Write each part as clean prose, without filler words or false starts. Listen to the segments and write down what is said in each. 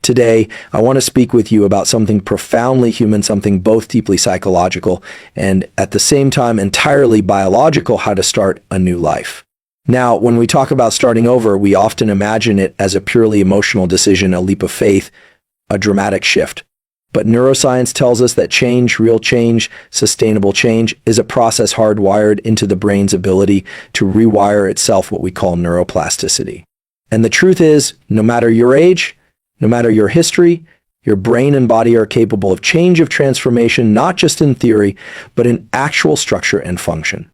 Today, I want to speak with you about something profoundly human, something both deeply psychological and at the same time entirely biological: how to start a new life. Now, when we talk about starting over, we often imagine it as a purely emotional decision, a leap of faith, a dramatic shift. But neuroscience tells us that change, real change, sustainable change, is a process hardwired into the brain's ability to rewire itself, what we call neuroplasticity. And the truth is, no matter your age, no matter your history, your brain and body are capable of change, of transformation, not just in theory, but in actual structure and function.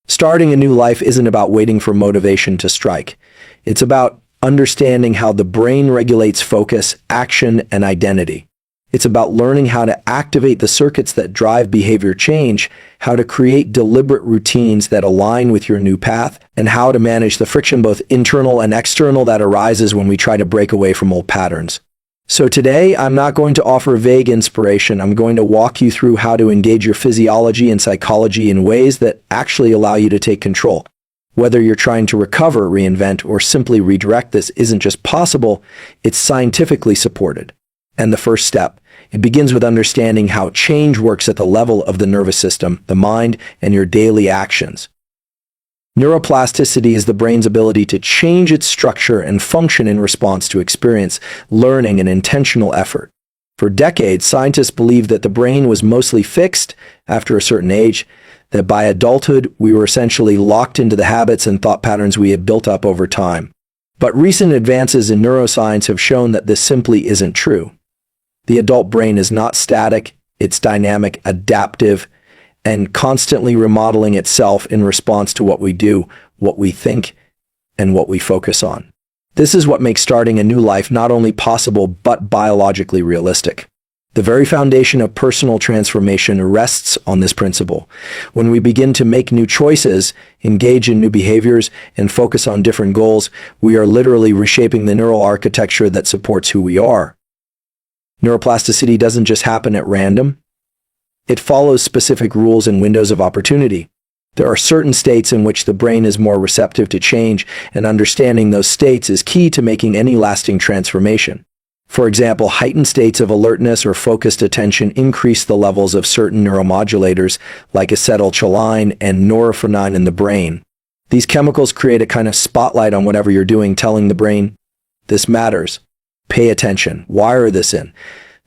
Starting a new life isn't about waiting for motivation to strike. It's about understanding how the brain regulates focus, action, and identity. It's about learning how to activate the circuits that drive behavior change, how to create deliberate routines that align with your new path, and how to manage the friction, both internal and external, that arises when we try to break away from old patterns. So today, I'm not going to offer vague inspiration. I'm going to walk you through how to engage your physiology and psychology in ways that actually allow you to take control. Whether you're trying to recover, reinvent, or simply redirect, this isn't just possible, it's scientifically supported. And the first step, it begins with understanding how change works at the level of the nervous system, the mind, and your daily actions. Neuroplasticity is the brain's ability to change its structure and function in response to experience, learning, and intentional effort. For decades, scientists believed that the brain was mostly fixed after a certain age, that by adulthood we were essentially locked into the habits and thought patterns we had built up over time. But recent advances in neuroscience have shown that this simply isn't true. The adult brain is not static, it's dynamic, adaptive, and constantly remodeling itself in response to what we do, what we think, and what we focus on. This is what makes starting a new life not only possible, but biologically realistic. The very foundation of personal transformation rests on this principle. When we begin to make new choices, engage in new behaviors, and focus on different goals, we are literally reshaping the neural architecture that supports who we are. Neuroplasticity doesn't just happen at random. It follows specific rules and windows of opportunity. There are certain states in which the brain is more receptive to change, and understanding those states is key to making any lasting transformation. For example, heightened states of alertness or focused attention increase the levels of certain neuromodulators like acetylcholine and norepinephrine in the brain. These chemicals create a kind of spotlight on whatever you're doing, telling the brain, "This matters. Pay attention. Wire this in."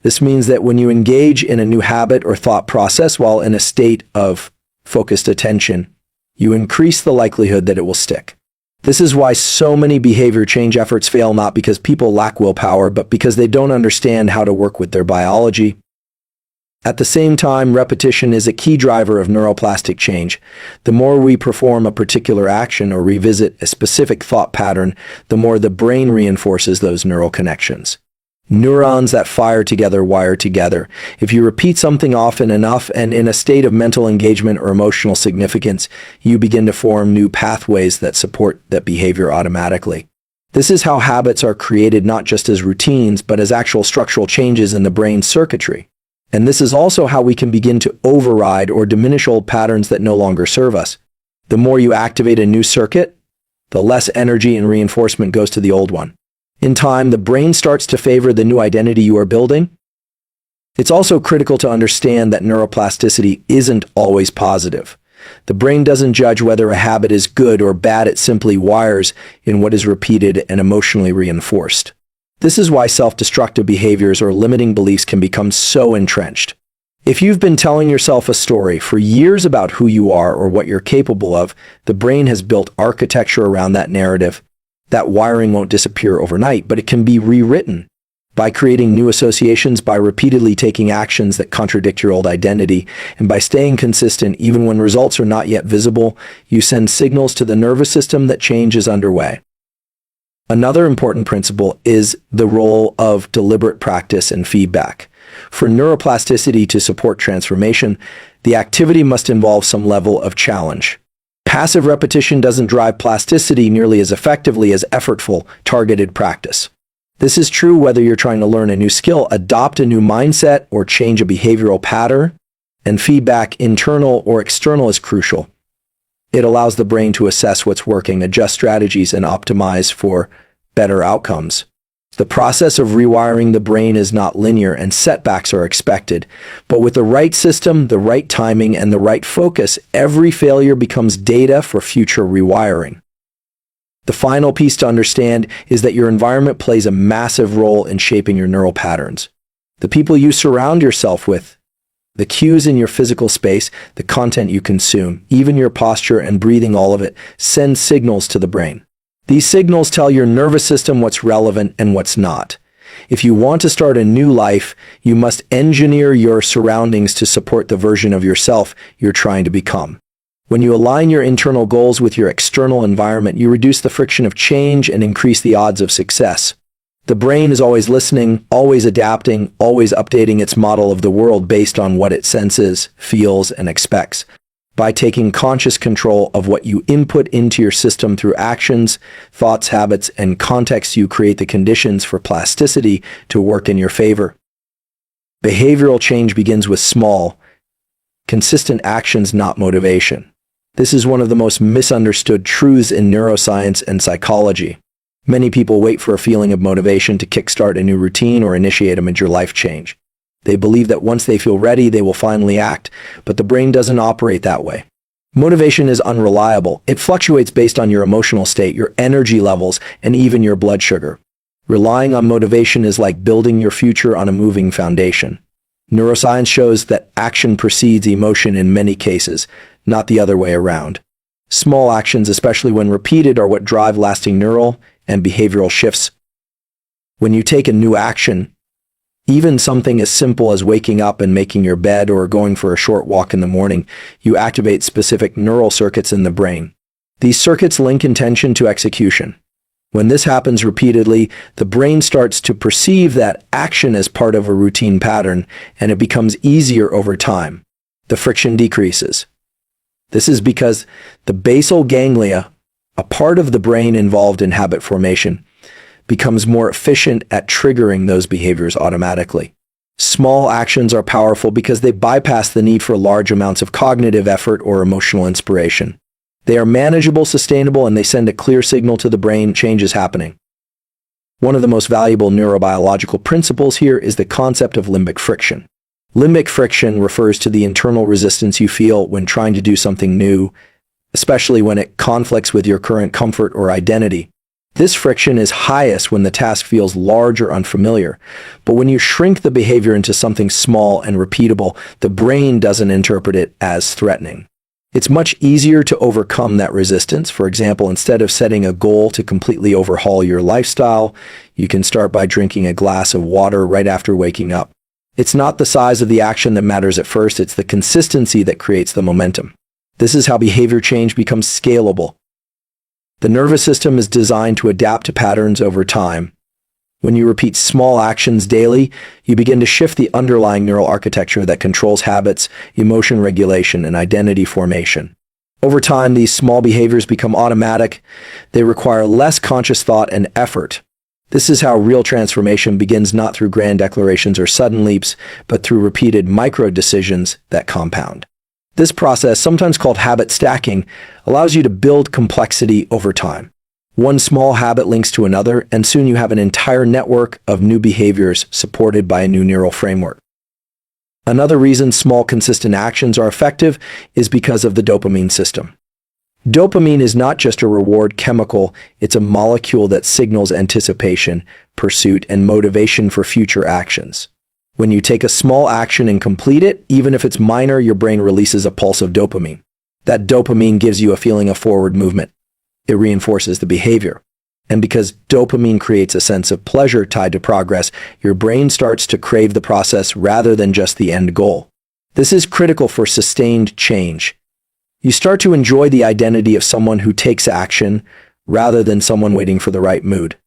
This means that when you engage in a new habit or thought process while in a state of focused attention, you increase the likelihood that it will stick. This is why so many behavior change efforts fail, not because people lack willpower, but because they don't understand how to work with their biology. At the same time, repetition is a key driver of neuroplastic change. The more we perform a particular action or revisit a specific thought pattern, the more the brain reinforces those neural connections. Neurons that fire together wire together. If you repeat something often enough and in a state of mental engagement or emotional significance, you begin to form new pathways that support that behavior automatically. This is how habits are created, not just as routines, but as actual structural changes in the brain's circuitry. And this is also how we can begin to override or diminish old patterns that no longer serve us. The more you activate a new circuit, the less energy and reinforcement goes to the old one. In time, the brain starts to favor the new identity you are building. It's also critical to understand that neuroplasticity isn't always positive. The brain doesn't judge whether a habit is good or bad, it simply wires in what is repeated and emotionally reinforced. This is why self-destructive behaviors or limiting beliefs can become so entrenched. If you've been telling yourself a story for years about who you are or what you're capable of, the brain has built architecture around that narrative. That wiring won't disappear overnight, but it can be rewritten by creating new associations, by repeatedly taking actions that contradict your old identity, and by staying consistent even when results are not yet visible. You send signals to the nervous system that change is underway. Another important principle is the role of deliberate practice and feedback. For neuroplasticity to support transformation, the activity must involve some level of challenge. Passive repetition doesn't drive plasticity nearly as effectively as effortful, targeted practice. This is true whether you're trying to learn a new skill, adopt a new mindset, or change a behavioral pattern, and feedback, internal or external, is crucial. It allows the brain to assess what's working, adjust strategies, and optimize for better outcomes. The process of rewiring the brain is not linear and setbacks are expected, but with the right system, the right timing, and the right focus, every failure becomes data for future rewiring. The final piece to understand is that your environment plays a massive role in shaping your neural patterns. The people you surround yourself with, the cues in your physical space, the content you consume, even your posture and breathing, all of it sends signals to the brain. These signals tell your nervous system what's relevant and what's not. If you want to start a new life, you must engineer your surroundings to support the version of yourself you're trying to become. When you align your internal goals with your external environment, you reduce the friction of change and increase the odds of success. The brain is always listening, always adapting, always updating its model of the world based on what it senses, feels, and expects. By taking conscious control of what you input into your system through actions, thoughts, habits, and contexts, you create the conditions for plasticity to work in your favor. Behavioral change begins with small, consistent actions, not motivation. This is one of the most misunderstood truths in neuroscience and psychology. Many people wait for a feeling of motivation to kickstart a new routine or initiate a major life change. They believe that once they feel ready, they will finally act, but the brain doesn't operate that way. Motivation is unreliable. It fluctuates based on your emotional state, your energy levels, and even your blood sugar. Relying on motivation is like building your future on a moving foundation. Neuroscience shows that action precedes emotion in many cases, not the other way around. Small actions, especially when repeated, are what drive lasting neural and behavioral shifts. When you take a new action, even something as simple as waking up and making your bed or going for a short walk in the morning, you activate specific neural circuits in the brain. These circuits link intention to execution. When this happens repeatedly, the brain starts to perceive that action as part of a routine pattern, and it becomes easier over time. The friction decreases. This is because the basal ganglia, a part of the brain involved in habit formation, becomes more efficient at triggering those behaviors automatically. Small actions are powerful because they bypass the need for large amounts of cognitive effort or emotional inspiration. They are manageable, sustainable, and they send a clear signal to the brain change is happening. One of the most valuable neurobiological principles here is the concept of limbic friction. Limbic friction refers to the internal resistance you feel when trying to do something new, especially when it conflicts with your current comfort or identity. This friction is highest when the task feels large or unfamiliar, but when you shrink the behavior into something small and repeatable, the brain doesn't interpret it as threatening. It's much easier to overcome that resistance. For example, instead of setting a goal to completely overhaul your lifestyle, you can start by drinking a glass of water right after waking up. It's not the size of the action that matters at first, it's the consistency that creates the momentum. This is how behavior change becomes scalable. The nervous system is designed to adapt to patterns over time. When you repeat small actions daily, you begin to shift the underlying neural architecture that controls habits, emotion regulation, and identity formation. Over time, these small behaviors become automatic. They require less conscious thought and effort. This is how real transformation begins, not through grand declarations or sudden leaps, but through repeated micro-decisions that compound. This process, sometimes called habit stacking, allows you to build complexity over time. One small habit links to another, and soon you have an entire network of new behaviors supported by a new neural framework. Another reason small, consistent actions are effective is because of the dopamine system. Dopamine is not just a reward chemical, it's a molecule that signals anticipation, pursuit, and motivation for future actions. When you take a small action and complete it, even if it's minor, your brain releases a pulse of dopamine. That dopamine gives you a feeling of forward movement. It reinforces the behavior. And because dopamine creates a sense of pleasure tied to progress, your brain starts to crave the process rather than just the end goal. This is critical for sustained change. You start to enjoy the identity of someone who takes action rather than someone waiting for the right mood.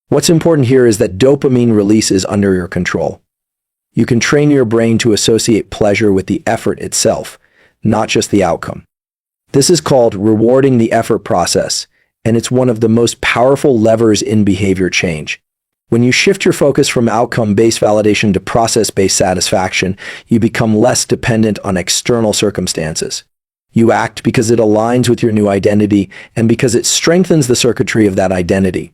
What's important here is that dopamine release is under your control. You can train your brain to associate pleasure with the effort itself, not just the outcome. This is called rewarding the effort process, and it's one of the most powerful levers in behavior change. When you shift your focus from outcome-based validation to process-based satisfaction, you become less dependent on external circumstances. You act because it aligns with your new identity and because it strengthens the circuitry of that identity.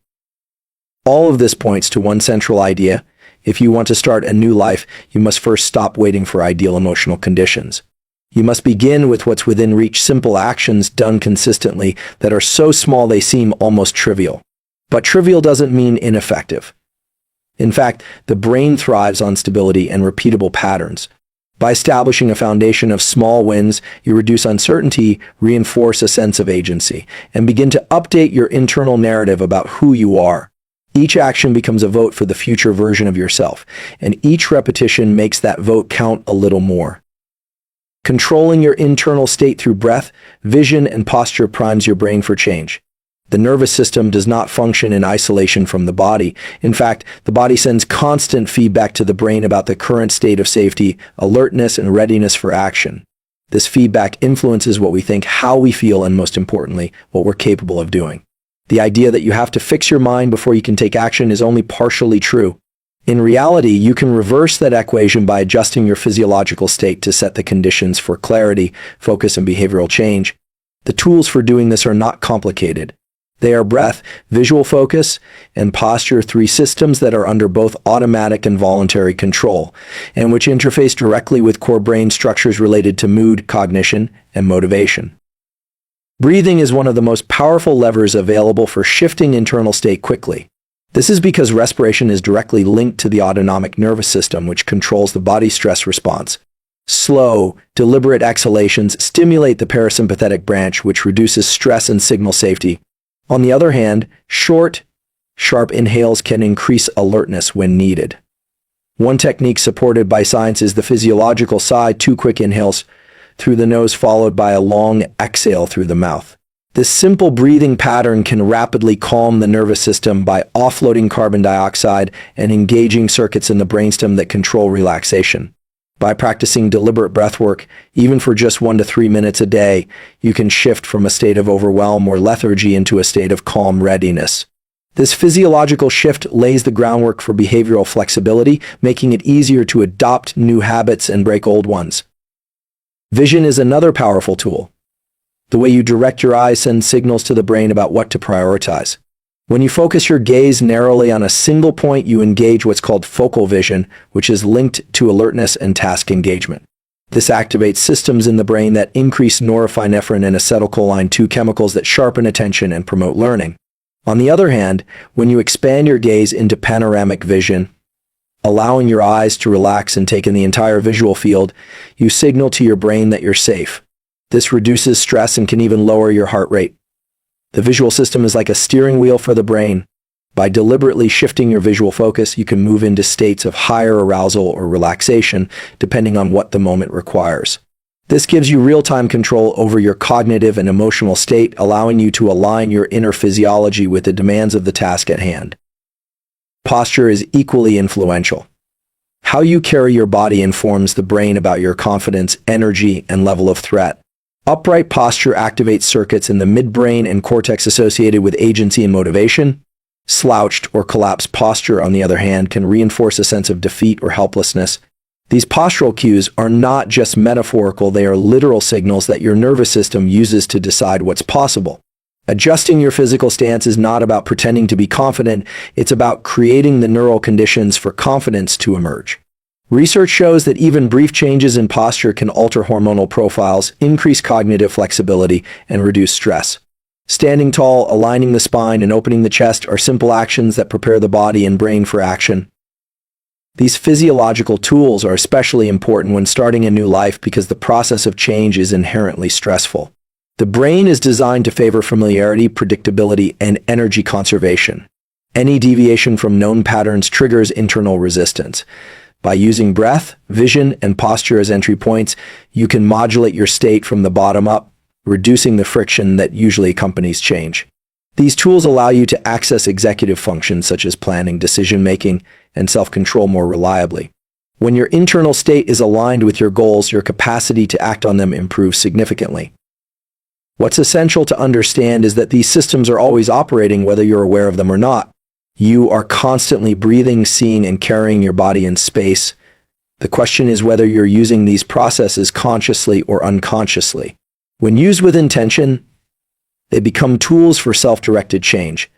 All of this points to one central idea. If you want to start a new life, you must first stop waiting for ideal emotional conditions. You must begin with what's within reach, simple actions done consistently that are so small they seem almost trivial. But trivial doesn't mean ineffective. In fact, the brain thrives on stability and repeatable patterns. By establishing a foundation of small wins, you reduce uncertainty, reinforce a sense of agency, and begin to update your internal narrative about who you are. Each action becomes a vote for the future version of yourself, and each repetition makes that vote count a little more. Controlling your internal state through breath, vision, and posture primes your brain for change. The nervous system does not function in isolation from the body. In fact, the body sends constant feedback to the brain about the current state of safety, alertness, and readiness for action. This feedback influences what we think, how we feel, and most importantly, what we're capable of doing. The idea that you have to fix your mind before you can take action is only partially true. In reality, you can reverse that equation by adjusting your physiological state to set the conditions for clarity, focus, and behavioral change. The tools for doing this are not complicated. They are breath, visual focus, and posture, three systems that are under both automatic and voluntary control, and which interface directly with core brain structures related to mood, cognition, and motivation. Breathing is one of the most powerful levers available for shifting internal state quickly. This is because respiration is directly linked to the autonomic nervous system, which controls the body's stress response. Slow, deliberate exhalations stimulate the parasympathetic branch, which reduces stress and signals safety. On the other hand, short, sharp inhales can increase alertness when needed. One technique supported by science is the physiological side, 2 quick inhales through the nose followed by a long exhale through the mouth. This simple breathing pattern can rapidly calm the nervous system by offloading carbon dioxide and engaging circuits in the brainstem that control relaxation. By practicing deliberate breathwork, even for just 1 to 3 minutes a day, you can shift from a state of overwhelm or lethargy into a state of calm readiness. This physiological shift lays the groundwork for behavioral flexibility, making it easier to adopt new habits and break old ones. Vision is another powerful tool. The way you direct your eyes sends signals to the brain about what to prioritize. When you focus your gaze narrowly on a single point, you engage what's called focal vision, which is linked to alertness and task engagement. This activates systems in the brain that increase norepinephrine and acetylcholine, 2 chemicals that sharpen attention and promote learning. On the other hand, when you expand your gaze into panoramic vision, allowing your eyes to relax and take in the entire visual field, you signal to your brain that you're safe. This reduces stress and can even lower your heart rate. The visual system is like a steering wheel for the brain. By deliberately shifting your visual focus, you can move into states of higher arousal or relaxation, depending on what the moment requires. This gives you real-time control over your cognitive and emotional state, allowing you to align your inner physiology with the demands of the task at hand. Posture is equally influential. How you carry your body informs the brain about your confidence, energy, and level of threat. Upright posture activates circuits in the midbrain and cortex associated with agency and motivation. Slouched or collapsed posture, on the other hand, can reinforce a sense of defeat or helplessness. These postural cues are not just metaphorical, they are literal signals that your nervous system uses to decide what's possible. Adjusting your physical stance is not about pretending to be confident, it's about creating the neural conditions for confidence to emerge. Research shows that even brief changes in posture can alter hormonal profiles, increase cognitive flexibility, and reduce stress. Standing tall, aligning the spine, and opening the chest are simple actions that prepare the body and brain for action. These physiological tools are especially important when starting a new life because the process of change is inherently stressful. The brain is designed to favor familiarity, predictability, and energy conservation. Any deviation from known patterns triggers internal resistance. By using breath, vision, and posture as entry points, you can modulate your state from the bottom up, reducing the friction that usually accompanies change. These tools allow you to access executive functions such as planning, decision-making, and self-control more reliably. When your internal state is aligned with your goals, your capacity to act on them improves significantly. What's essential to understand is that these systems are always operating whether you're aware of them or not. You are constantly breathing, seeing, and carrying your body in space. The question is whether you're using these processes consciously or unconsciously. When used with intention, they become tools for self-directed change.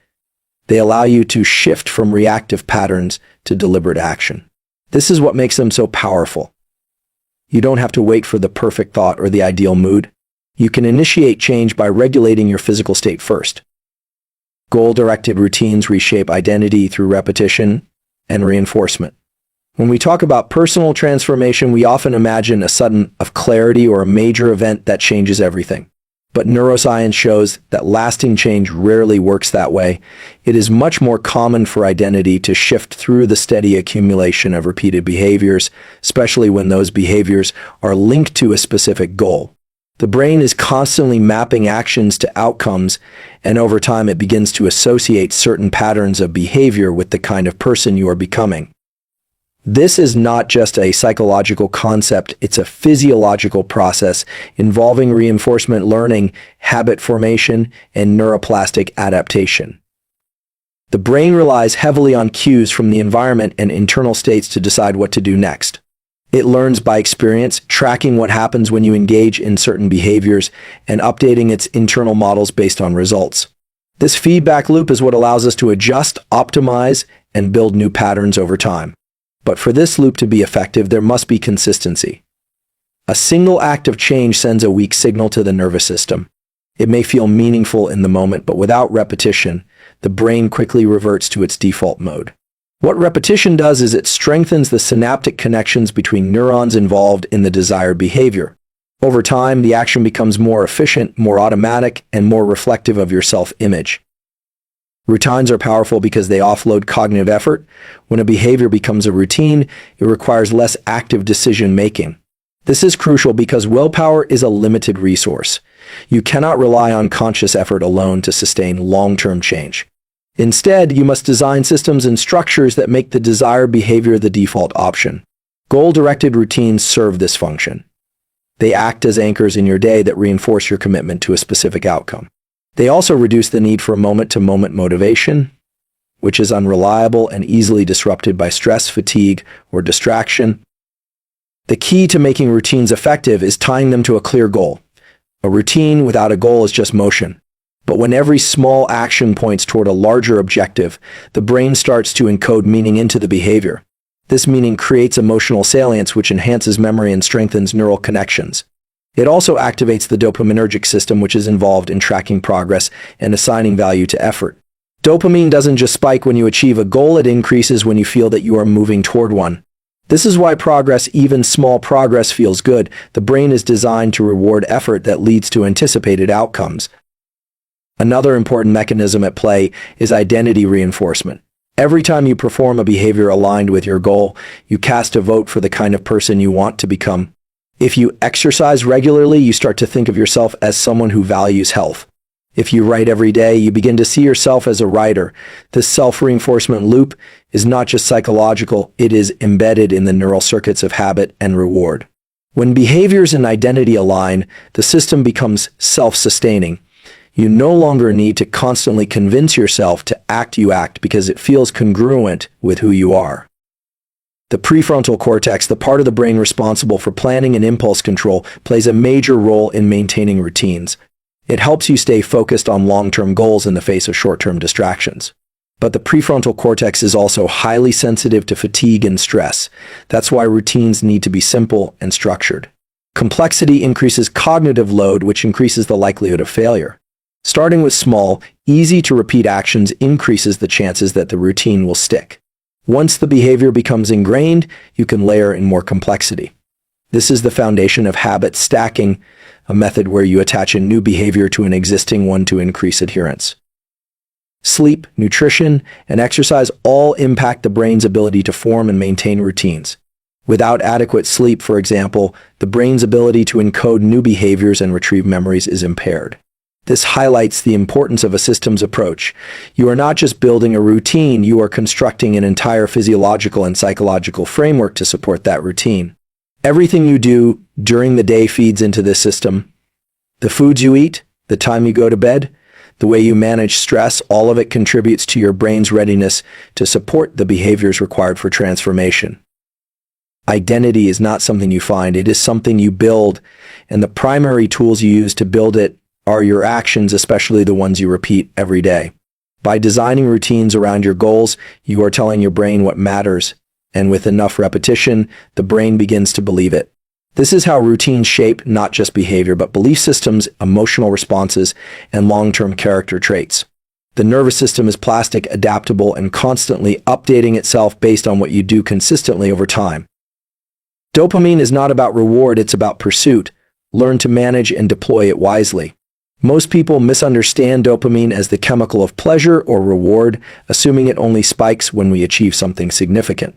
They allow you to shift from reactive patterns to deliberate action. This is what makes them so powerful. You don't have to wait for the perfect thought or the ideal mood. You can initiate change by regulating your physical state first. Goal-directed routines reshape identity through repetition and reinforcement. When we talk about personal transformation, we often imagine a sudden of clarity or a major event that changes everything. But neuroscience shows that lasting change rarely works that way. It is much more common for identity to shift through the steady accumulation of repeated behaviors, especially when those behaviors are linked to a specific goal. The brain is constantly mapping actions to outcomes, and over time it begins to associate certain patterns of behavior with the kind of person you are becoming. This is not just a psychological concept, it's a physiological process involving reinforcement learning, habit formation, and neuroplastic adaptation. The brain relies heavily on cues from the environment and internal states to decide what to do next. It learns by experience, tracking what happens when you engage in certain behaviors and updating its internal models based on results. This feedback loop is what allows us to adjust, optimize, and build new patterns over time. But for this loop to be effective, there must be consistency. A single act of change sends a weak signal to the nervous system. It may feel meaningful in the moment, but without repetition, the brain quickly reverts to its default mode. What repetition does is it strengthens the synaptic connections between neurons involved in the desired behavior. Over time, the action becomes more efficient, more automatic, and more reflective of your self-image. Routines are powerful because they offload cognitive effort. When a behavior becomes a routine, it requires less active decision-making. This is crucial because willpower is a limited resource. You cannot rely on conscious effort alone to sustain long-term change. Instead, you must design systems and structures that make the desired behavior the default option. Goal-directed routines serve this function. They act as anchors in your day that reinforce your commitment to a specific outcome. They also reduce the need for moment-to-moment motivation, which is unreliable and easily disrupted by stress, fatigue, or distraction. The key to making routines effective is tying them to a clear goal. A routine without a goal is just motion. But when every small action points toward a larger objective, the brain starts to encode meaning into the behavior. This meaning creates emotional salience, which enhances memory and strengthens neural connections. It also activates the dopaminergic system, which is involved in tracking progress and assigning value to effort. Dopamine doesn't just spike when you achieve a goal, it increases when you feel that you are moving toward one. This is why progress, even small progress, feels good. The brain is designed to reward effort that leads to anticipated outcomes. Another important mechanism at play is identity reinforcement. Every time you perform a behavior aligned with your goal, you cast a vote for the kind of person you want to become. If you exercise regularly, you start to think of yourself as someone who values health. If you write every day, you begin to see yourself as a writer. This self-reinforcement loop is not just psychological, it is embedded in the neural circuits of habit and reward. When behaviors and identity align, the system becomes self-sustaining. You no longer need to constantly convince yourself to act, you act because it feels congruent with who you are. The prefrontal cortex, the part of the brain responsible for planning and impulse control, plays a major role in maintaining routines. It helps you stay focused on long-term goals in the face of short-term distractions. But the prefrontal cortex is also highly sensitive to fatigue and stress. That's why routines need to be simple and structured. Complexity increases cognitive load, which increases the likelihood of failure. Starting with small, easy-to-repeat actions increases the chances that the routine will stick. Once the behavior becomes ingrained, you can layer in more complexity. This is the foundation of habit stacking, a method where you attach a new behavior to an existing one to increase adherence. Sleep, nutrition, and exercise all impact the brain's ability to form and maintain routines. Without adequate sleep, for example, the brain's ability to encode new behaviors and retrieve memories is impaired. This highlights the importance of a systems approach. You are not just building a routine, you are constructing an entire physiological and psychological framework to support that routine. Everything you do during the day feeds into this system. The foods you eat, the time you go to bed, the way you manage stress, all of it contributes to your brain's readiness to support the behaviors required for transformation. Identity is not something you find, it is something you build, and the primary tools you use to build it are your actions, especially the ones you repeat every day. By designing routines around your goals, you are telling your brain what matters, and with enough repetition, the brain begins to believe it. This is how routines shape not just behavior, but belief systems, emotional responses, and long-term character traits. The nervous system is plastic, adaptable, and constantly updating itself based on what you do consistently over time. Dopamine is not about reward, it's about pursuit. Learn to manage and deploy it wisely. Most people misunderstand dopamine as the chemical of pleasure or reward, assuming it only spikes when we achieve something significant.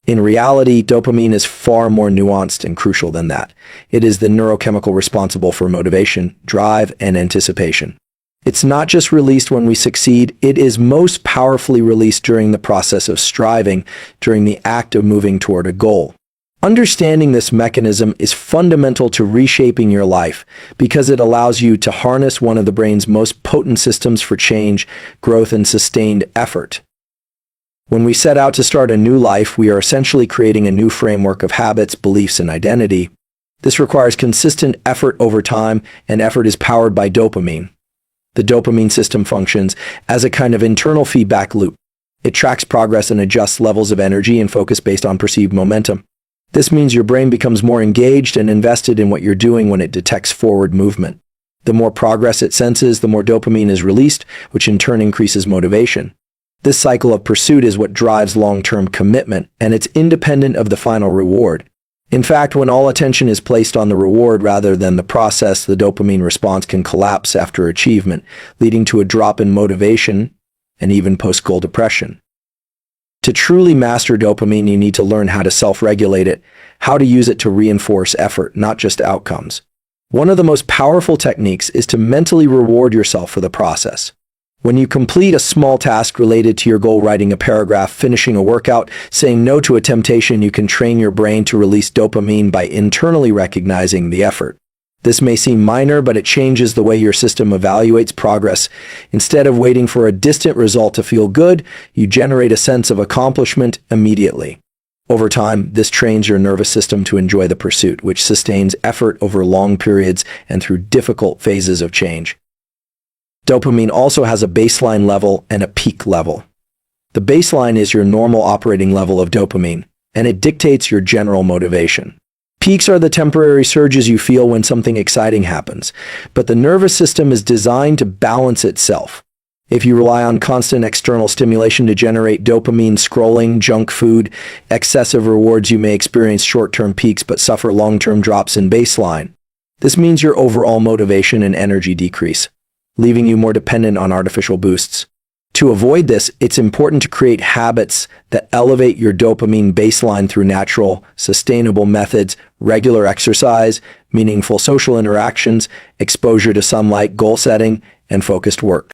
In reality, dopamine is far more nuanced and crucial than that. It is the neurochemical responsible for motivation, drive, and anticipation. It's not just released when we succeed, it is most powerfully released during the process of striving, during the act of moving toward a goal. Understanding this mechanism is fundamental to reshaping your life because it allows you to harness one of the brain's most potent systems for change, growth, and sustained effort. When we set out to start a new life, we are essentially creating a new framework of habits, beliefs, and identity. This requires consistent effort over time, and effort is powered by dopamine. The dopamine system functions as a kind of internal feedback loop. It tracks progress and adjusts levels of energy and focus based on perceived momentum. This means your brain becomes more engaged and invested in what you're doing when it detects forward movement. The more progress it senses, the more dopamine is released, which in turn increases motivation. This cycle of pursuit is what drives long-term commitment, and it's independent of the final reward. In fact, when all attention is placed on the reward rather than the process, the dopamine response can collapse after achievement, leading to a drop in motivation and even post-goal depression. To truly master dopamine, you need to learn how to self-regulate it, how to use it to reinforce effort, not just outcomes. One of the most powerful techniques is to mentally reward yourself for the process. When you complete a small task related to your goal, writing a paragraph, finishing a workout, saying no to a temptation, you can train your brain to release dopamine by internally recognizing the effort. This may seem minor, but it changes the way your system evaluates progress. Instead of waiting for a distant result to feel good, you generate a sense of accomplishment immediately. Over time, this trains your nervous system to enjoy the pursuit, which sustains effort over long periods and through difficult phases of change. Dopamine also has a baseline level and a peak level. The baseline is your normal operating level of dopamine, and it dictates your general motivation. Peaks are the temporary surges you feel when something exciting happens, but the nervous system is designed to balance itself. If you rely on constant external stimulation to generate dopamine, scrolling, junk food, excessive rewards, you may experience short-term peaks but suffer long-term drops in baseline. This means your overall motivation and energy decrease, leaving you more dependent on artificial boosts. To avoid this, it's important to create habits that elevate your dopamine baseline through natural, sustainable methods, regular exercise, meaningful social interactions, exposure to sunlight, goal setting, and focused work.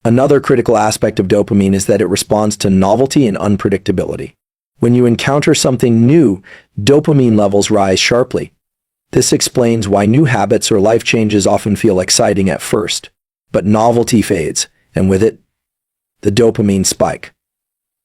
Another critical aspect of dopamine is that it responds to novelty and unpredictability. When you encounter something new, dopamine levels rise sharply. This explains why new habits or life changes often feel exciting at first, but novelty fades, and with it, the dopamine spike.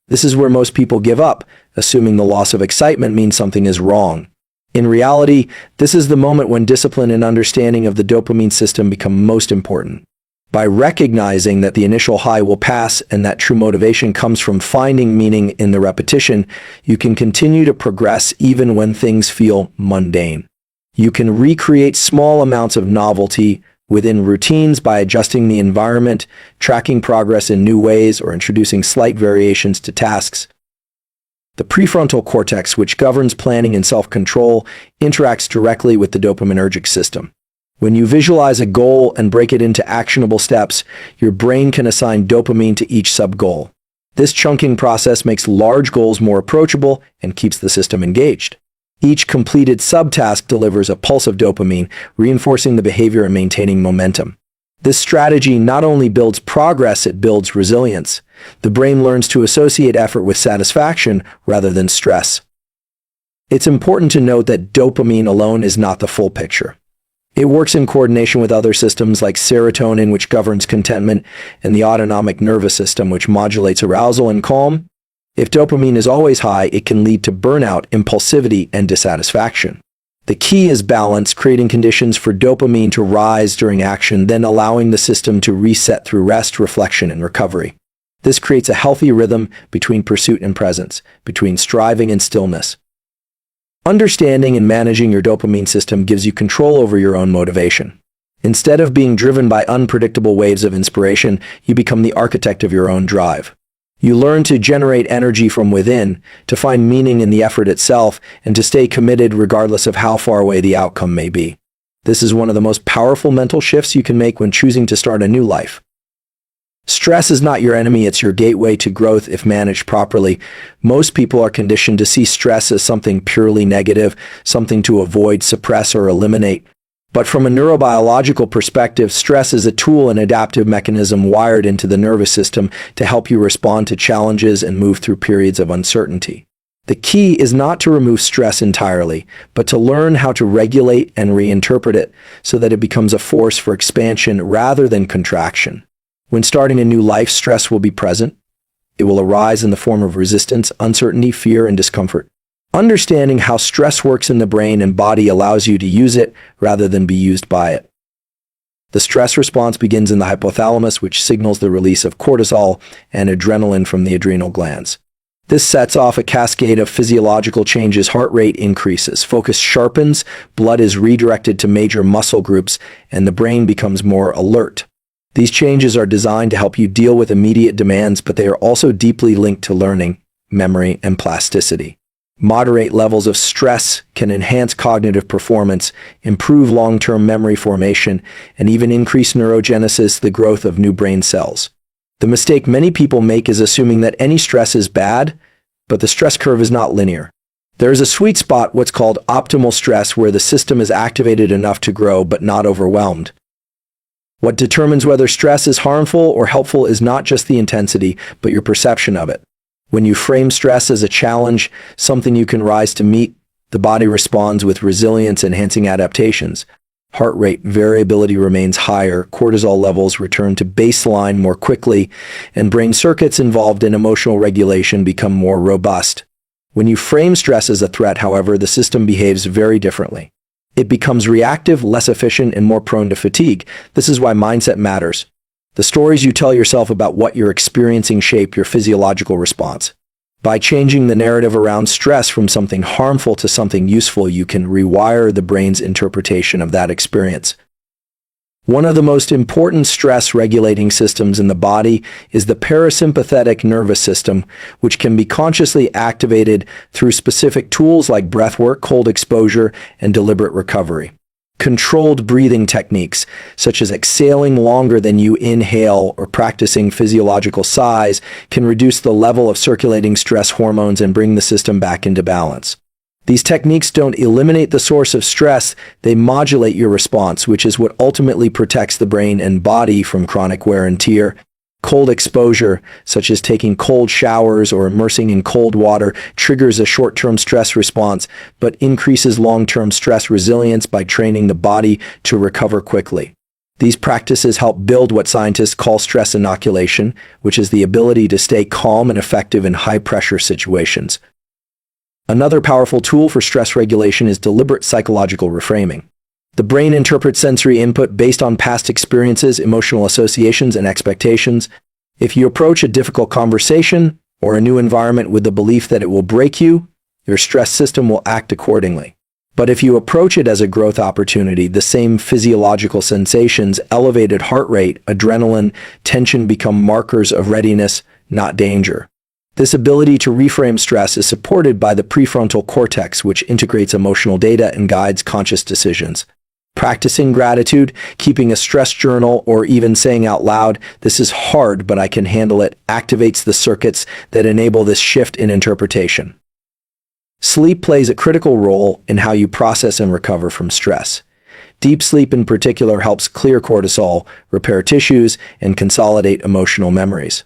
This is where most people give up, assuming the loss of excitement means something is wrong. In reality, this is the moment when discipline and understanding of the dopamine system become most important. By recognizing that the initial high will pass and that true motivation comes from finding meaning in the repetition, you can continue to progress even when things feel mundane. You can recreate small amounts of novelty within routines by adjusting the environment, tracking progress in new ways, or introducing slight variations to tasks. The prefrontal cortex, which governs planning and self-control, interacts directly with the dopaminergic system. When you visualize a goal and break it into actionable steps, your brain can assign dopamine to each sub-goal. This chunking process makes large goals more approachable and keeps the system engaged. Each completed subtask delivers a pulse of dopamine, reinforcing the behavior and maintaining momentum. This strategy not only builds progress, it builds resilience. The brain learns to associate effort with satisfaction rather than stress. It's important to note that dopamine alone is not the full picture. It works in coordination with other systems like serotonin, which governs contentment, and the autonomic nervous system, which modulates arousal and calm. If dopamine is always high, it can lead to burnout, impulsivity, and dissatisfaction. The key is balance, creating conditions for dopamine to rise during action, then allowing the system to reset through rest, reflection, and recovery. This creates a healthy rhythm between pursuit and presence, between striving and stillness. Understanding and managing your dopamine system gives you control over your own motivation. Instead of being driven by unpredictable waves of inspiration, you become the architect of your own drive. You learn to generate energy from within, to find meaning in the effort itself, and to stay committed regardless of how far away the outcome may be. This is one of the most powerful mental shifts you can make when choosing to start a new life. Stress is not your enemy, it's your gateway to growth if managed properly. Most people are conditioned to see stress as something purely negative, something to avoid, suppress, or eliminate. But from a neurobiological perspective, stress is a tool and adaptive mechanism wired into the nervous system to help you respond to challenges and move through periods of uncertainty. The key is not to remove stress entirely, but to learn how to regulate and reinterpret it so that it becomes a force for expansion rather than contraction. When starting a new life, stress will be present. It will arise in the form of resistance, uncertainty, fear, and discomfort. Understanding how stress works in the brain and body allows you to use it rather than be used by it. The stress response begins in the hypothalamus, which signals the release of cortisol and adrenaline from the adrenal glands. This sets off a cascade of physiological changes. Heart rate increases, focus sharpens, blood is redirected to major muscle groups, and the brain becomes more alert. These changes are designed to help you deal with immediate demands, but they are also deeply linked to learning, memory, and plasticity. Moderate levels of stress can enhance cognitive performance, improve long-term memory formation, and even increase neurogenesis, the growth of new brain cells. The mistake many people make is assuming that any stress is bad, but the stress curve is not linear. There is a sweet spot, what's called optimal stress, where the system is activated enough to grow but not overwhelmed. What determines whether stress is harmful or helpful is not just the intensity, but your perception of it. When you frame stress as a challenge, something you can rise to meet, the body responds with resilience-enhancing adaptations. Heart rate variability remains higher, cortisol levels return to baseline more quickly, and brain circuits involved in emotional regulation become more robust. When you frame stress as a threat, however, the system behaves very differently. It becomes reactive, less efficient, and more prone to fatigue. This is why mindset matters. The stories you tell yourself about what you're experiencing shape your physiological response. By changing the narrative around stress from something harmful to something useful, you can rewire the brain's interpretation of that experience. One of the most important stress-regulating systems in the body is the parasympathetic nervous system, which can be consciously activated through specific tools like breathwork, cold exposure, and deliberate recovery. Controlled breathing techniques, such as exhaling longer than you inhale or practicing physiological sighs, can reduce the level of circulating stress hormones and bring the system back into balance. These techniques don't eliminate the source of stress, they modulate your response, which is what ultimately protects the brain and body from chronic wear and tear. Cold exposure, such as taking cold showers or immersing in cold water, triggers a short-term stress response, but increases long-term stress resilience by training the body to recover quickly. These practices help build what scientists call stress inoculation, which is the ability to stay calm and effective in high-pressure situations. Another powerful tool for stress regulation is deliberate psychological reframing. The brain interprets sensory input based on past experiences, emotional associations, and expectations. If you approach a difficult conversation or a new environment with the belief that it will break you, your stress system will act accordingly. But if you approach it as a growth opportunity, the same physiological sensations, elevated heart rate, adrenaline, tension become markers of readiness, not danger. This ability to reframe stress is supported by the prefrontal cortex, which integrates emotional data and guides conscious decisions. Practicing gratitude, keeping a stress journal, or even saying out loud, "This is hard, but I can handle it," activates the circuits that enable this shift in interpretation. Sleep plays a critical role in how you process and recover from stress. Deep sleep in particular helps clear cortisol, repair tissues, and consolidate emotional memories.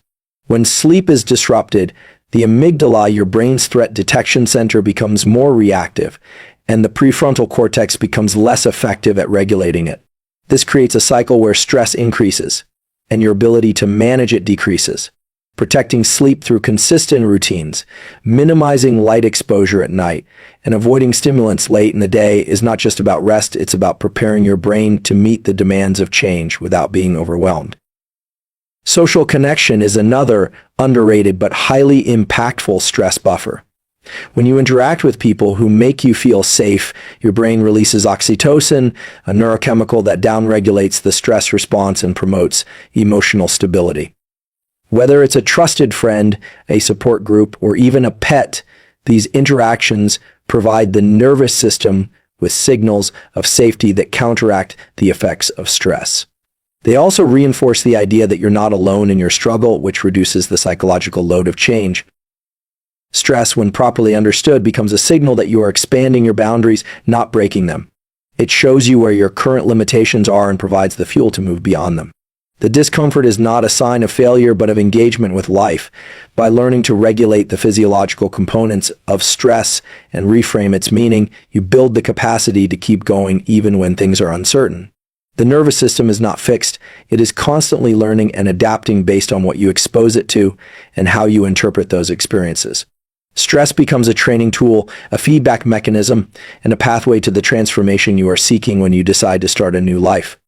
When sleep is disrupted, the amygdala, your brain's threat detection center, becomes more reactive, and the prefrontal cortex becomes less effective at regulating it. This creates a cycle where stress increases, and your ability to manage it decreases. protecting sleep through consistent routines, minimizing light exposure at night, and avoiding stimulants late in the day is not just about rest, it's about preparing your brain to meet the demands of change without being overwhelmed. Social connection is another underrated but highly impactful stress buffer. When you interact with people who make you feel safe, your brain releases oxytocin, a neurochemical that downregulates the stress response and promotes emotional stability. Whether it's a trusted friend, a support group, or even a pet, these interactions provide the nervous system with signals of safety that counteract the effects of stress. They also reinforce the idea that you're not alone in your struggle, which reduces the psychological load of change. Stress, when properly understood, becomes a signal that you are expanding your boundaries, not breaking them. It shows you where your current limitations are and provides the fuel to move beyond them. The discomfort is not a sign of failure, but of engagement with life. By learning to regulate the physiological components of stress and reframe its meaning, you build the capacity to keep going even when things are uncertain. The nervous system is not fixed. It is constantly learning and adapting based on what you expose it to and how you interpret those experiences. Stress becomes a training tool, a feedback mechanism, and a pathway to the transformation you are seeking when you decide to start a new life.